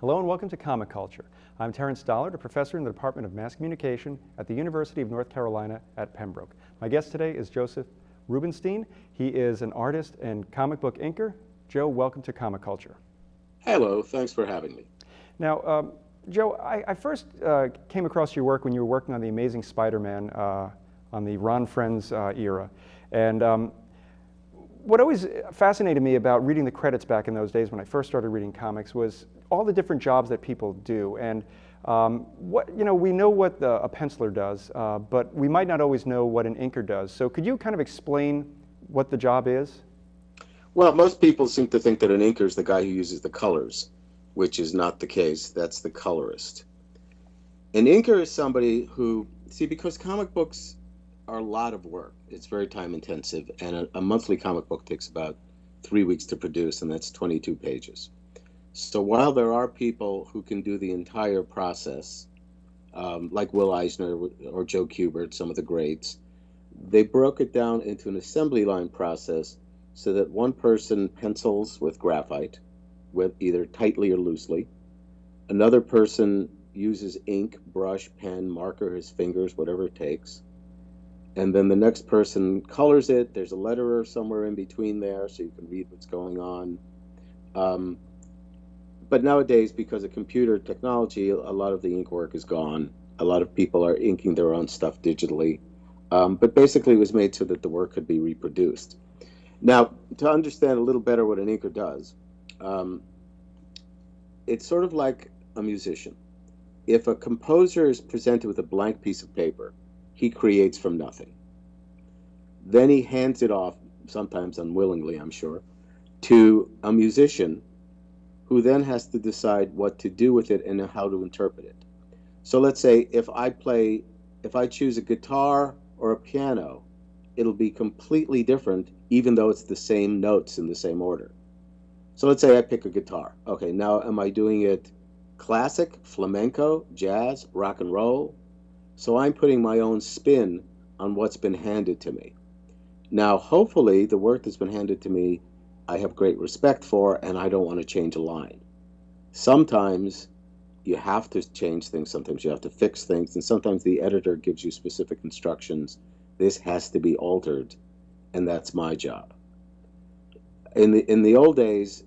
Hello and welcome to Comic Culture. I'm Terrence Dollard, a professor in the Department of Mass Communication at the University of North Carolina at Pembroke. My guest today is Joe Rubinstein. He is an artist and comic book inker. Joe, welcome to Comic Culture. Hello, thanks for having me. Now, Joe, I first came across your work when you were working on The Amazing Spider-Man on the Ron Frenz era. And what always fascinated me about reading the credits back in those days when I first started reading comics was all the different jobs that people do. And we know what a penciler does, but we might not always know what an inker does. So could you kind of explain what the job is? Well, most people seem to think that an inker is the guy who uses the colors, which is not the case. That's the colorist. An inker is somebody who, because comic books are a lot of work. It's very time intensive, and a monthly comic book takes about 3 weeks to produce, and that's 22 pages. So while there are people who can do the entire process, like Will Eisner or Joe Kubert, some of the greats, they broke it down into an assembly line process so that one person pencils with graphite, with either tightly or loosely. Another person uses ink, brush, pen, marker, his fingers, whatever it takes. And then the next person colors it. There's a letterer somewhere in between there so you can read what's going on. But nowadays, because of computer technology, a lot of the ink work is gone. A lot of people are inking their own stuff digitally. But basically, it was made so that the work could be reproduced. Now, to understand a little better what an inker does, it's sort of like a musician. If a composer is presented with a blank piece of paper, he creates from nothing. Then he hands it off, sometimes unwillingly, I'm sure, to a musician who then has to decide what to do with it and how to interpret it. So let's say if I choose a guitar or a piano, it'll be completely different, even though it's the same notes in the same order. So let's say I pick a guitar. Okay, now am I doing it classic, flamenco, jazz, rock and roll? So I'm putting my own spin on what's been handed to me. Now, hopefully, the work that's been handed to me, I have great respect for, and I don't want to change a line. Sometimes you have to change things. Sometimes you have to fix things. And sometimes the editor gives you specific instructions. This has to be altered, and that's my job. In the old days,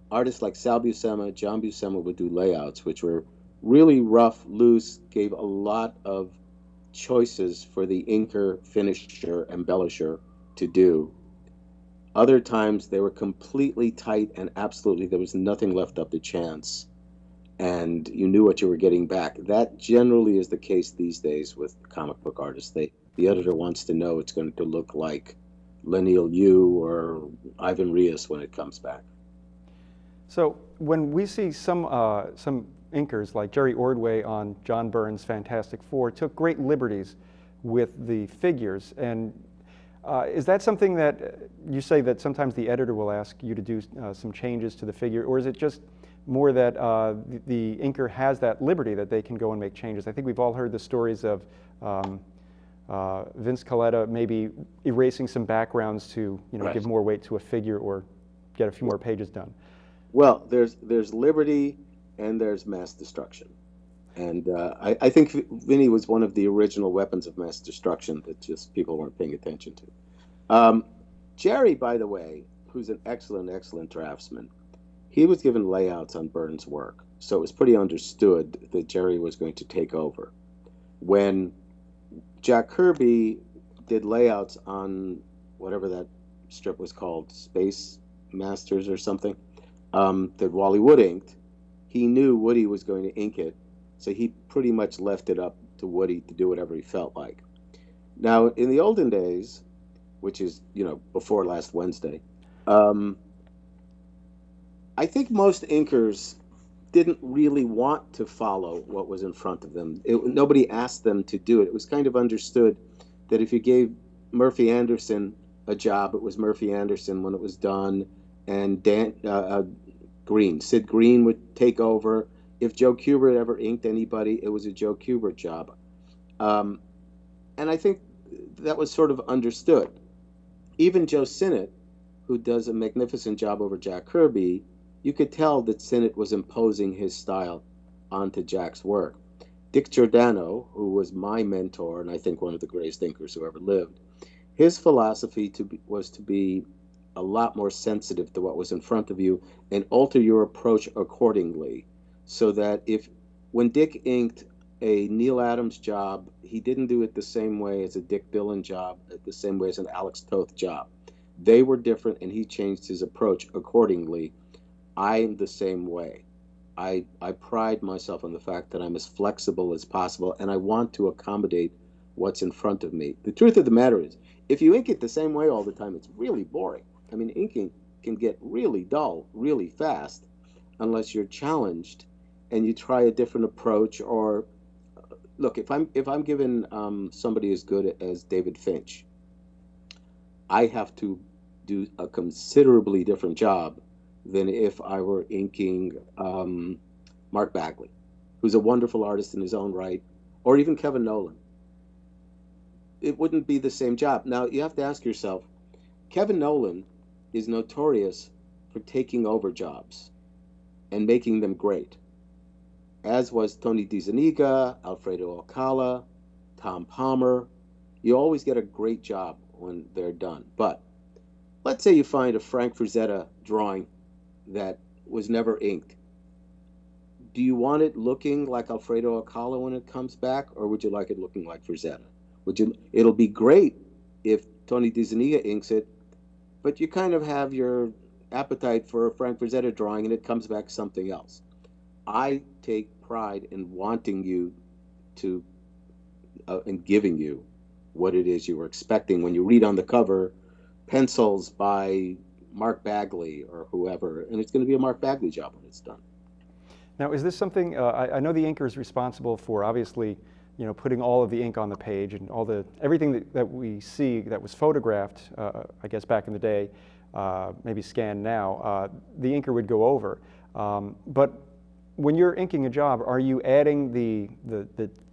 artists like Sal Buscema, John Buscema would do layouts, which were really rough, loose, gave a lot of choices for the inker, finisher, embellisher to do. Other times they were completely tight and absolutely there was nothing left up to chance. And you knew what you were getting back. That generally is the case these days with comic book artists. The editor wants to know it's going to look like Lenil Yu or Ivan Reis when it comes back. So when we see some inkers like Jerry Ordway on John Byrne's Fantastic Four took great liberties with the figures, and is that something that you say that sometimes the editor will ask you to do some changes to the figure, or is it just more that the inker has that liberty that they can go and make changes? I think we've all heard the stories of Vince Colletta maybe erasing some backgrounds to Right. give more weight to a figure or get a few more pages done. Well, there's liberty and there's mass destruction. And I think Vinny was one of the original weapons of mass destruction that just people weren't paying attention to. Jerry, by the way, who's an excellent draftsman, he was given layouts on Byrne's work. So it was pretty understood that Jerry was going to take over. When Jack Kirby did layouts on whatever that strip was called, Space Masters or something, that Wally Wood inked, he knew Woody was going to ink it, so he pretty much left it up to Woody to do whatever he felt like. Now, in the olden days, which is, before last Wednesday, I think most inkers didn't really want to follow what was in front of them. Nobody asked them to do it. It was kind of understood that if you gave Murphy Anderson a job, it was Murphy Anderson when it was done, and Sid Green would take over. If Joe Kubert ever inked anybody, it was a Joe Kubert job. And I think that was sort of understood. Even Joe Sinnott, who does a magnificent job over Jack Kirby, you could tell that Sinnott was imposing his style onto Jack's work. Dick Giordano, who was my mentor and I think one of the greatest thinkers who ever lived, his philosophy was to be a lot more sensitive to what was in front of you and alter your approach accordingly. So that if, when Dick inked a Neil Adams job, he didn't do it the same way as a Dick Dillon job, the same way as an Alex Toth job. They were different and he changed his approach accordingly. I'm the same way. I pride myself on the fact that I'm as flexible as possible and I want to accommodate what's in front of me. The truth of the matter is, if you ink it the same way all the time, it's really boring. I mean, inking can get really dull really fast unless you're challenged and you try a different approach. Or look, if I'm given somebody as good as David Finch, I have to do a considerably different job than if I were inking Mark Bagley, who's a wonderful artist in his own right, or even Kevin Nolan. It wouldn't be the same job. Now, you have to ask yourself, Kevin Nolan is notorious for taking over jobs and making them great, as was Tony DiZuniga, Alfredo Alcala, Tom Palmer. You always get a great job when they're done. But let's say you find a Frank Frazetta drawing that was never inked. Do you want it looking like Alfredo Alcala when it comes back, or would you like it looking like Frazetta? It'll be great if Tony DiZuniga inks it, but you kind of have your appetite for a Frank Frazetta drawing and it comes back something else. I take pride in wanting you to, and giving you what it is you were expecting when you read on the cover, pencils by Mark Bagley or whoever, and it's going to be a Mark Bagley job when it's done. Now, is this something, I know the inker is responsible for obviously, putting all of the ink on the page and everything that we see that was photographed, I guess back in the day, maybe scanned now, the inker would go over. But when you're inking a job, are you adding the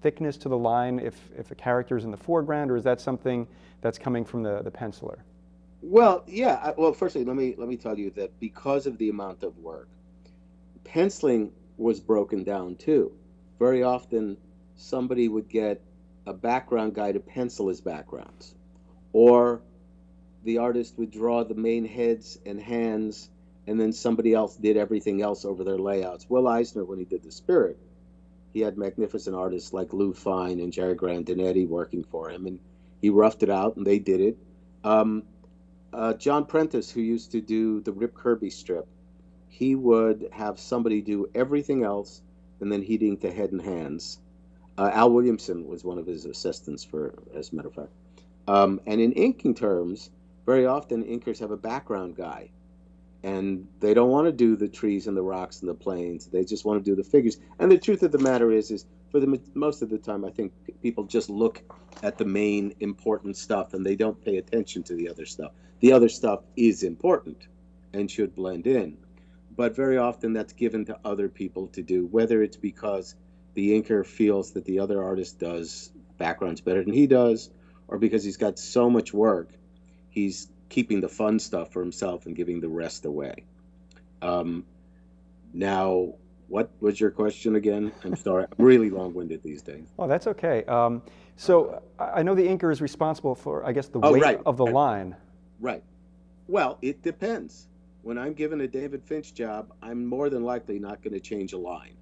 thickness to the line if a character is in the foreground, or is that something that's coming from the penciler? Well, yeah. Well, firstly, let me tell you that because of the amount of work, penciling was broken down too. Very often, somebody would get a background guy to pencil his backgrounds, or the artist would draw the main heads and hands, and then somebody else did everything else over their layouts. Will Eisner, when he did The Spirit, he had magnificent artists like Lou Fine and Jerry Grandinetti working for him, and he roughed it out, and they did it. John Prentice, who used to do the Rip Kirby strip, he would have somebody do everything else, and then he'd ink the head and hands. Al Williamson was one of his assistants, as a matter of fact. And in inking terms, very often inkers have a background guy, and they don't want to do the trees and the rocks and the plains. They just want to do the figures. And the truth of the matter is for the most of the time, I think people just look at the main important stuff and they don't pay attention to the other stuff. The other stuff is important and should blend in, but very often that's given to other people to do, whether it's because the inker feels that the other artist does backgrounds better than he does, or because he's got so much work, he's keeping the fun stuff for himself and giving the rest away. Now, what was your question again? I'm sorry, I'm really long-winded these days. Oh, that's okay. So I know the inker is responsible for, I guess, the weight of the line. Right. Well, it depends. When I'm given a David Finch job, I'm more than likely not going to change a line.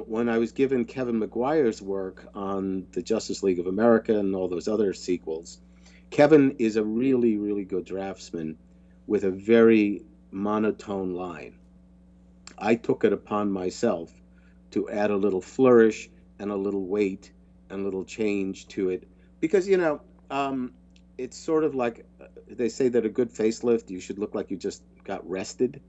When I was given Kevin Maguire's work on the Justice League of America and all those other sequels, Kevin is a really, really good draftsman with a very monotone line. I took it upon myself to add a little flourish and a little weight and a little change to it because, it's sort of like they say that a good facelift, you should look like you just got rested,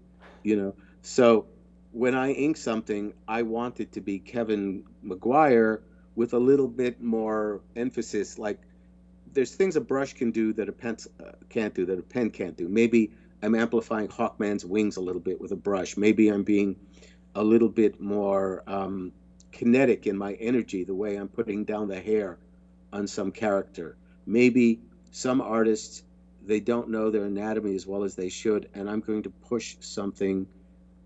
So when I ink something, I want it to be Kevin Maguire with a little bit more emphasis. Like there's things a brush can do that a pen can't do, that a pen can't do. Maybe I'm amplifying Hawkman's wings a little bit with a brush. Maybe I'm being a little bit more kinetic in my energy, the way I'm putting down the hair on some character. Maybe some artists, They don't know their anatomy as well as they should, and I'm going to push something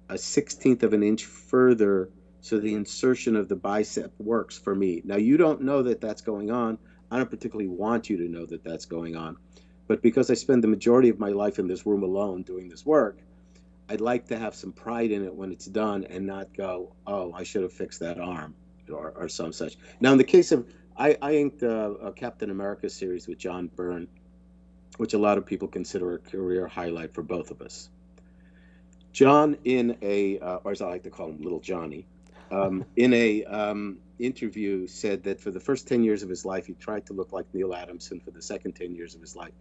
a 16th of an inch further so the insertion of the bicep works for me. Now, you don't know that that's going on. I don't particularly want you to know that that's going on. But because I spend the majority of my life in this room alone doing this work, I'd like to have some pride in it when it's done and not go, oh, I should have fixed that arm or some such. Now, in the case of, I inked a Captain America series with John Byrne, which a lot of people consider a career highlight for both of us. John, in a, or as I like to call him, Little Johnny, in a interview, said that for the first 10 years of his life, he tried to look like Neil Adams, and for the second 10 years of his life,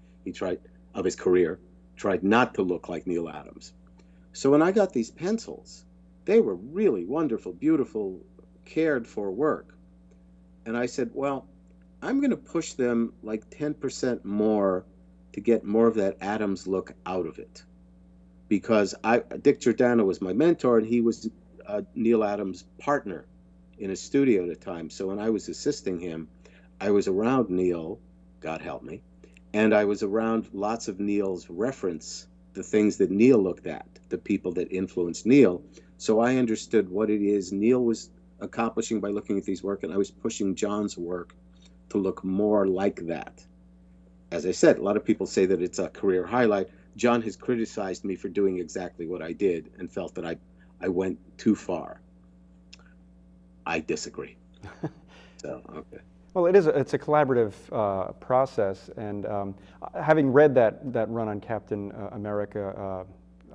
of his career, tried not to look like Neil Adams. So when I got these pencils, they were really wonderful, beautiful, cared for work. And I said, well, I'm going to push them like 10% more to get more of that Adams look out of it. Because Dick Giordano was my mentor, and he was Neil Adams' partner in a studio at a time. So when I was assisting him, I was around Neil, God help me, and I was around lots of Neil's reference, the things that Neil looked at, the people that influenced Neil. So I understood what it is Neil was accomplishing by looking at these work, and I was pushing John's work to look more like that. As I said, a lot of people say that it's a career highlight. John has criticized me for doing exactly what I did and felt that I went too far. I disagree. So, okay. Well, it's a collaborative process, and having read that run on Captain America,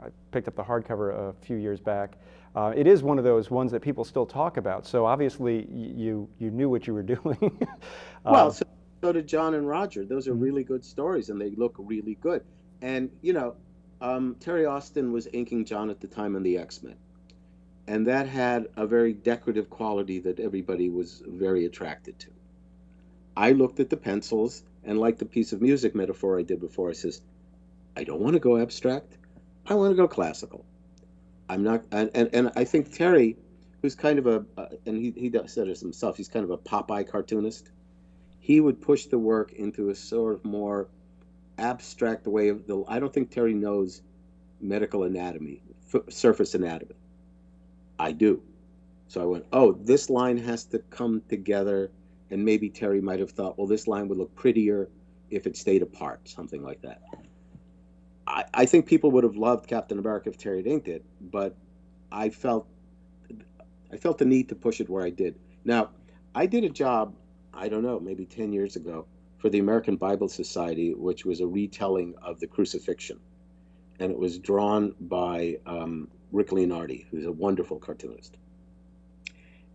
I picked up the hardcover a few years back. It is one of those ones that people still talk about. So obviously you knew what you were doing. Well, so did John and Roger. Those are really good stories, and they look really good. And Terry Austin was inking John at the time on the X-Men, and that had a very decorative quality that everybody was very attracted to. I looked at the pencils, and like the piece of music metaphor I did before, I says, I don't want to go abstract. I want to go classical. I'm not, and I think Terry, who's kind of and he said it himself, he's kind of a Popeye cartoonist. He would push the work into a sort of more abstract way of I don't think Terry knows medical anatomy, surface anatomy. I do. So I went, oh, this line has to come together, and maybe Terry might have thought, well, this line would look prettier if it stayed apart, something like that. I think people would have loved Captain America if Terry had inked it, but I felt the need to push it where I did. Now, I did a job, I don't know, maybe 10 years ago, for the American Bible Society, which was a retelling of the crucifixion. And it was drawn by Rick Leonardi, who's a wonderful cartoonist.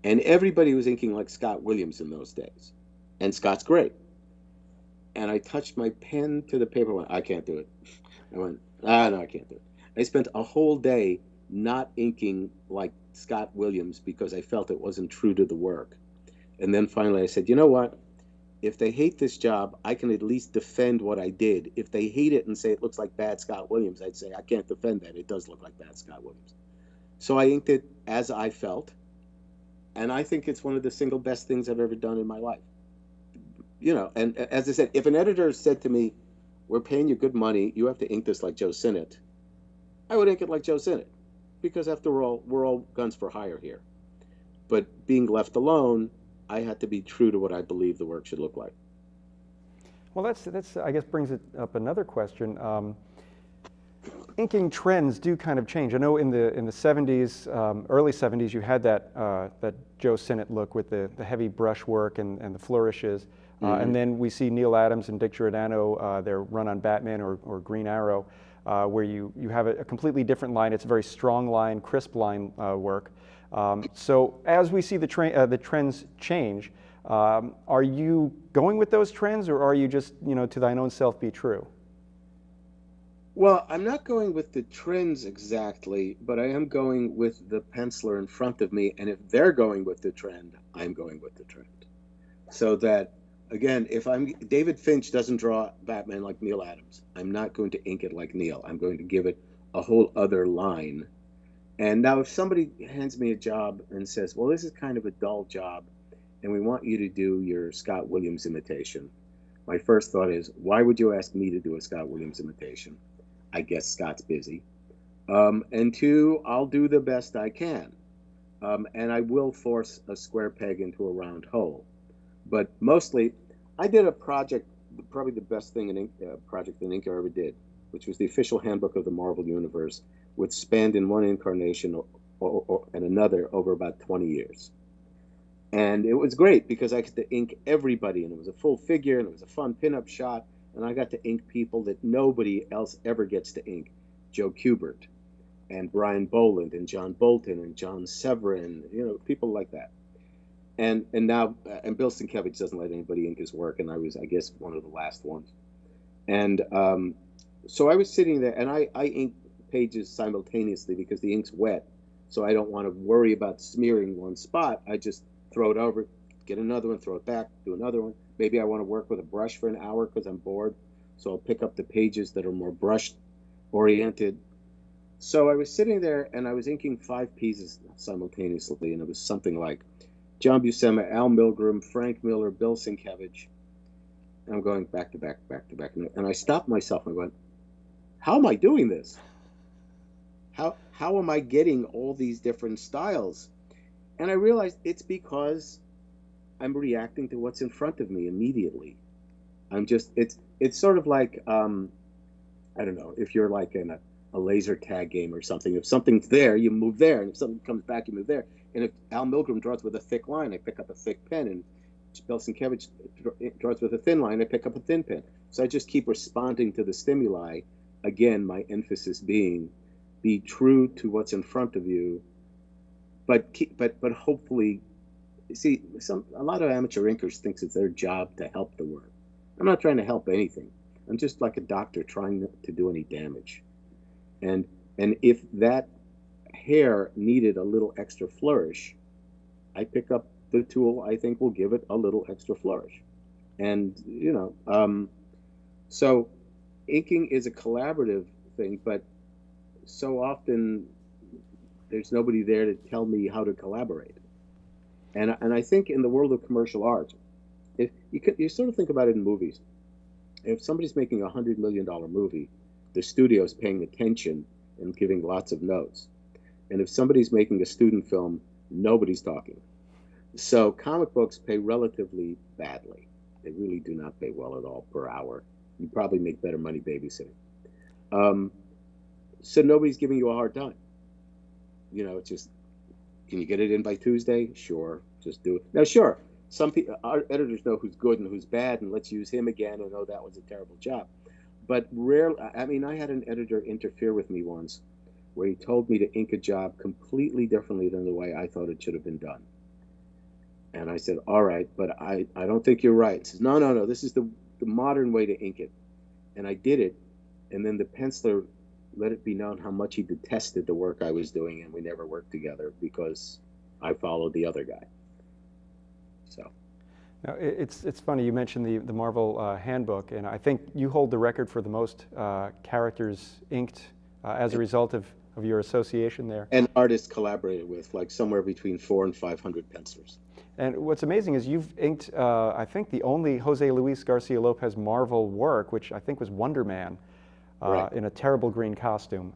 And everybody was inking like Scott Williams in those days. And Scott's great. And I touched my pen to the paper, went, I can't do it. I went, no, I can't do it. I spent a whole day not inking like Scott Williams because I felt it wasn't true to the work. And then finally I said, you know what? If they hate this job, I can at least defend what I did. If they hate it and say it looks like bad Scott Williams, I'd say I can't defend that. It does look like bad Scott Williams. So I inked it as I felt. And I think it's one of the single best things I've ever done in my life. And as I said, if an editor said to me, we're paying you good money, you have to ink this like Joe Sinnott, I would ink it like Joe Sinnott, because after all, we're all guns for hire here. But being left alone, I had to be true to what I believe the work should look like. Well, that's I guess brings it up another question. Inking trends do kind of change. I know in the 70s, early 70s, you had that Joe Sinnott look with the heavy brush work and the flourishes. And then we see Neil Adams and Dick Giordano, their run on Batman or Green Arrow, where you have a completely different line. It's a very strong line, crisp line work. So as we see the trends change, are you going with those trends, or are you just, to thine own self be true? Well, I'm not going with the trends exactly, but I am going with the penciler in front of me. And if they're going with the trend, I'm going with the trend. So that, again, if David Finch doesn't draw Batman like Neil Adams, I'm not going to ink it like Neil. I'm going to give it a whole other line. And now if somebody hands me a job and says, well, this is kind of a dull job, and we want you to do your Scott Williams imitation, My first thought is, why would you ask me to do a Scott Williams imitation? I guess Scott's busy. And two, I'll do the best I can. And I will force a square peg into a round hole. But mostly, I did a project, probably the best thing in project in Inker ever did, which was the official handbook of the Marvel Universe, which spanned in one incarnation and another over about 20 years. And it was great because I got to ink everybody, and it was a full figure, and it was a fun pinup shot, and I got to ink people that nobody else ever gets to ink. Joe Kubert, and Brian Boland, and John Bolton, and John Severin, people like that. And now, and Bill Sienkiewicz doesn't let anybody ink his work, and I was, I guess, one of the last ones. And so I was sitting there, and I ink pages simultaneously because the ink's wet, so I don't want to worry about smearing one spot. I just throw it over, get another one, throw it back, do another one. Maybe I want to work with a brush for an hour because I'm bored, so I'll pick up the pages that are more brush oriented. So I was sitting there and I was inking 5 pieces simultaneously, and it was something like John Buscema, Al Milgrom, Frank Miller, Bill Sienkiewicz. And I'm going back to back, back to back. And I stopped myself and I went, how am I doing this? How am I getting all these different styles? And I realized it's because I'm reacting to what's in front of me immediately. It's sort of like, I don't know, if you're like in a laser tag game or something. If something's there, you move there. And if something comes back, you move there. And if Al Milgrom draws with a thick line, I pick up a thick pen. And Bill Sienkiewicz draws with a thin line, I pick up a thin pen. So I just keep responding to the stimuli. Again, my emphasis being, be true to what's in front of you, but hopefully, see, a lot of amateur inkers thinks it's their job to help the work. I'm not trying to help anything. I'm just like a doctor trying to do any damage. And if that hair needed a little extra flourish, I pick up the tool I think will give it a little extra flourish. And so inking is a collaborative thing, but so often there's nobody there to tell me how to collaborate. And I think in the world of commercial art, if you sort of think about it in movies, if somebody's making $100 million movie, the studio's paying attention and giving lots of notes. And if somebody's making a student film, nobody's talking. So comic books pay relatively badly. They really do not pay well at all per hour. You probably make better money babysitting. So nobody's giving you a hard time. It's just, can you get it in by Tuesday? Sure, just do it. Now, sure, some people, our editors know who's good and who's bad, and let's use him again, and that was a terrible job. But rarely, I had an editor interfere with me once where he told me to ink a job completely differently than the way I thought it should have been done. And I said, all right, but I don't think you're right. He says, no, this is the modern way to ink it. And I did it, and then the penciler let it be known how much he detested the work I was doing, and we never worked together because I followed the other guy. So. Now, it's funny, you mentioned the Marvel Handbook, and I think you hold the record for the most characters inked as a result of your association there. And artists collaborated with, like somewhere between 400 and 500 pencilers. And what's amazing is you've inked, I think, the only Jose Luis Garcia Lopez Marvel work, which I think was Wonder Man, right, in a terrible green costume.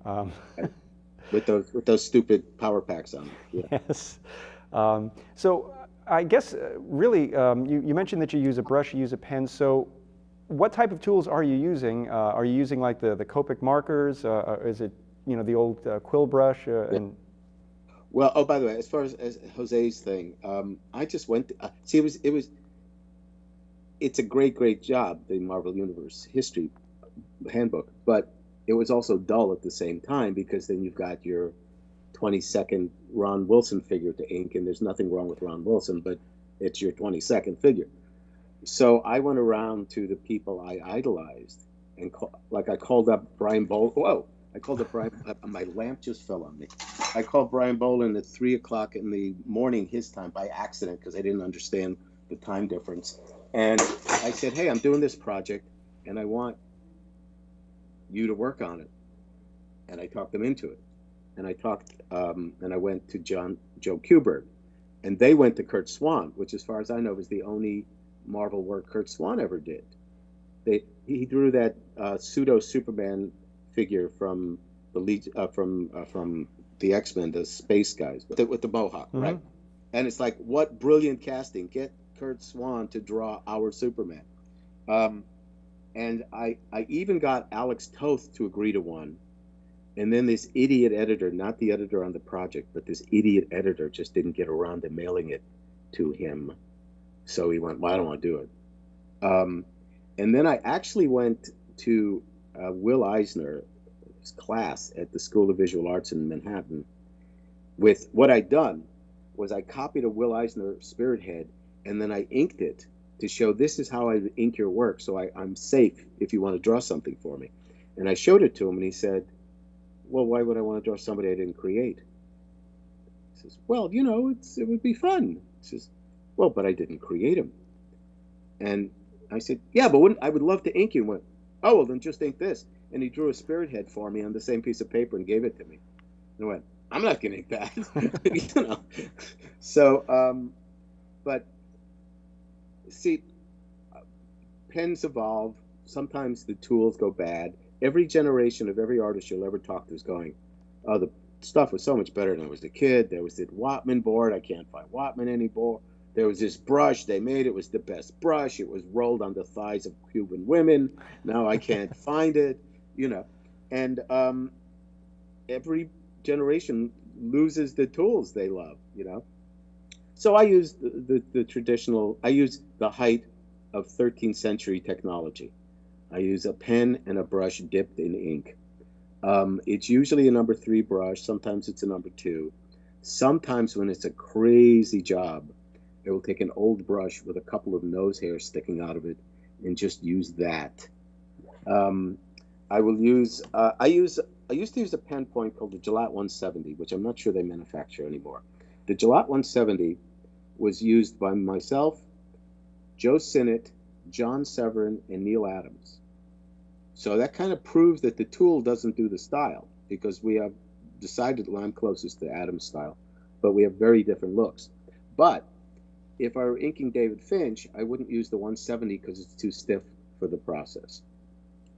With those stupid power packs on it. Yeah. Yes. So I guess really, you mentioned that you use a brush, you use a pen. So what type of tools are you using? Are you using like the Copic markers? Is it the old quill brush? And well, oh, by the way, as far as Jose's thing, I just went to, see, it's a great job, the Marvel Universe History Handbook, but it was also dull at the same time because then you've got your 22nd Ron Wilson figure to ink, and there's nothing wrong with Ron Wilson, but it's your 22nd figure. So I went around to the people I idolized, and I called up Brian Boland. Whoa! I called up Brian. My lamp just fell on me. I called Brian Boland at 3 o'clock in the morning his time by accident because I didn't understand the time difference. And I said, hey, I'm doing this project, and I want you to work on it. And I talked them into it. And I went to Joe Kubert, and they went to Kurt Swan, which, as far as I know, was the only Marvel work Kurt Swan ever did. He drew that pseudo Superman figure from from the X-Men, the space guys with the mohawk, right? And it's like, what brilliant casting! Get Kurt Swan to draw our Superman. Um, and I even got Alex Toth to agree to one. And then this idiot editor, not the editor on the project, but this idiot editor just didn't get around to mailing it to him. So he went, well, I don't want to do it. And then I actually went to Will Eisner's class at the School of Visual Arts in Manhattan. With what I'd done was I copied a Will Eisner spirit head, and then I inked it to show this is how I ink your work, so I'm safe if you want to draw something for me. And I showed it to him, and he said, well, why would I want to draw somebody I didn't create? He says, well, you know, it would be fun. He says, well, but I didn't create him. And I said, yeah, but I would love to ink you. And went, oh, well, then just ink this. And he drew a spirit head for me on the same piece of paper and gave it to me. And I went, I'm not going to ink that. You know. So, but see, pens evolve. Sometimes the tools go bad. Every generation of every artist you'll ever talk to is going, oh, the stuff was so much better when I was a kid. There was the Whatman board. I can't find Whatman anymore. There was this brush they made. It was the best brush. It was rolled on the thighs of Cuban women. Now I can't find it, you know. And every generation loses the tools they love, you know. So I use the traditional, I use the height of 13th century technology. I use a pen and a brush dipped in ink. It's usually a number 3 brush. Sometimes it's a number 2. Sometimes when it's a crazy job, I will take an old brush with a couple of nose hairs sticking out of it and just use that. I will use, I used to use a pen point called the Gillette 170, which I'm not sure they manufacture anymore. The Gillette 170 was used by myself, Joe Sinnott, John Severin, and Neil Adams. So that kind of proves that the tool doesn't do the style, because we have decidedly, I'm closest to Adams' style, but we have very different looks. But if I were inking David Finch, I wouldn't use the 170 because it's too stiff for the process.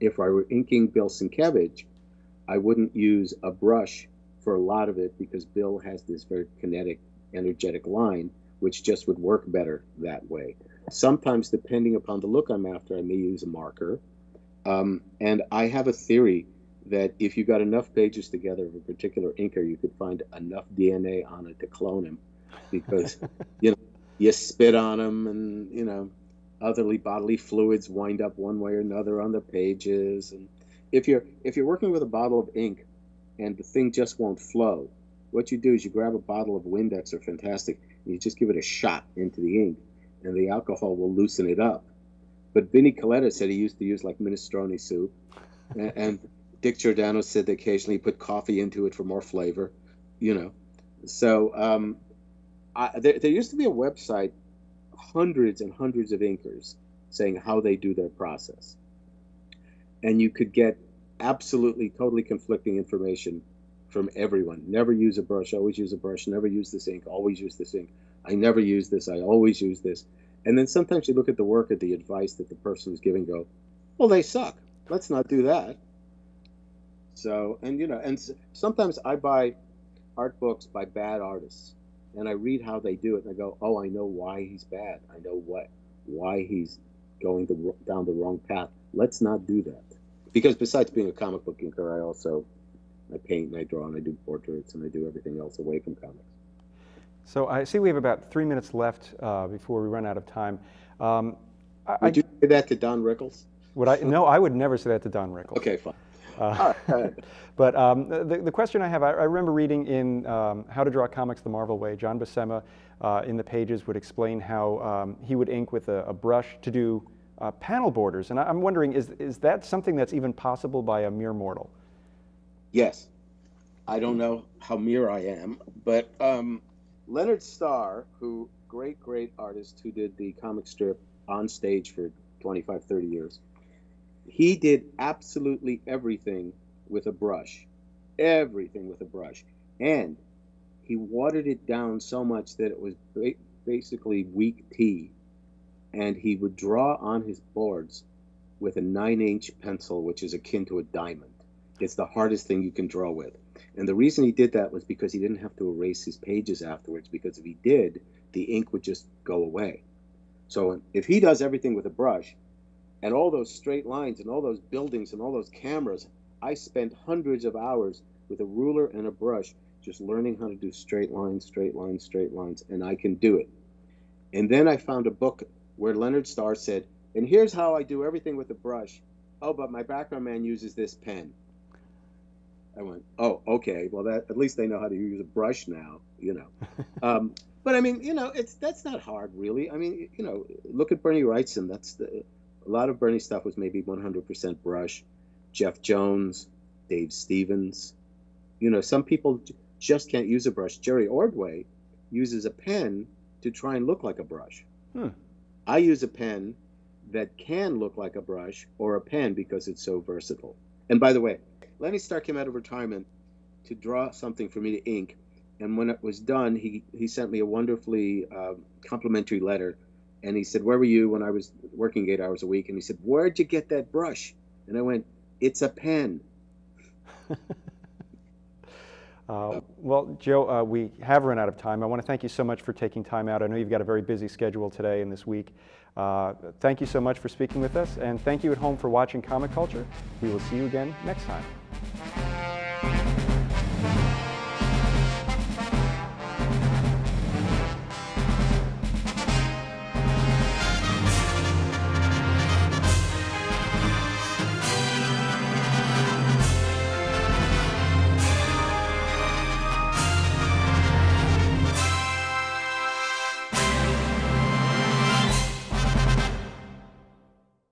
If I were inking Bill Sienkiewicz, I wouldn't use a brush for a lot of it because Bill has this very kinetic, energetic line, which just would work better that way. Sometimes, depending upon the look I'm after, I may use a marker. And I have a theory that if you got enough pages together of a particular inker, you could find enough DNA on it to clone him, because you know, you spit on them, and you know, otherly bodily fluids wind up one way or another on the pages. And if you're working with a bottle of ink and the thing just won't flow, what you do is you grab a bottle of Windex or Fantastic and you just give it a shot into the ink, and the alcohol will loosen it up. But Vinnie Coletta said he used to use like minestrone soup, and Dick Giordano said they occasionally put coffee into it for more flavor, you know. So there used to be a website, hundreds and hundreds of inkers saying how they do their process, and you could get absolutely totally conflicting information from everyone. Never use a brush, always use a brush. Never use this ink, always use this ink. I never use this, I always use this. And then sometimes you look at the work of the advice that the person is giving, go, well, they suck. Let's not do that. So, and you know, and sometimes I buy art books by bad artists, and I read how they do it, and I go, oh, I know why he's bad. I know why he's going down the wrong path. Let's not do that. Because besides being a comic book inker, I paint and I draw and I do portraits and I do everything else away from comics. So I see we have about 3 minutes left before we run out of time. Would you say that to Don Rickles? Would I? No, I would never say that to Don Rickles. Okay, fine. All right. But the question I have, I remember reading in How to Draw Comics the Marvel Way, John Buscema in the pages would explain how he would ink with a brush to do panel borders. And I'm wondering, is that something that's even possible by a mere mortal? Yes. I don't know how mere I am, but Leonard Starr, who great artist who did the comic strip on stage for 25, 30 years, he did absolutely everything with a brush. Everything with a brush. And he watered it down so much that it was basically weak tea. And he would draw on his boards with a 9-inch pencil, which is akin to a diamond. It's the hardest thing you can draw with. And the reason he did that was because he didn't have to erase his pages afterwards, because if he did, the ink would just go away. So if he does everything with a brush, and all those straight lines and all those buildings and all those cameras, I spent hundreds of hours with a ruler and a brush just learning how to do straight lines, straight lines, straight lines, and I can do it. And then I found a book where Leonard Starr said, and here's how I do everything with a brush. Oh, but my background man uses this pen. I went, oh, okay, well, at least they know how to use a brush now, you know. But I mean, you know, that's not hard, really. I mean, you know, look at Bernie Wrightson. A lot of Bernie stuff was maybe 100% brush. Jeff Jones, Dave Stevens. You know, some people just can't use a brush. Jerry Ordway uses a pen to try and look like a brush. I use a pen that can look like a brush or a pen because it's so versatile. And by the way, Lenny Starr came out of retirement to draw something for me to ink. And when it was done, he sent me a wonderfully complimentary letter. And he said, where were you when I was working 8 hours a week? And he said, where'd you get that brush? And I went, it's a pen. Well, Joe, we have run out of time. I want to thank you so much for taking time out. I know you've got a very busy schedule today and this week. Thank you so much for speaking with us, and thank you at home for watching Comic Culture. We will see you again next time.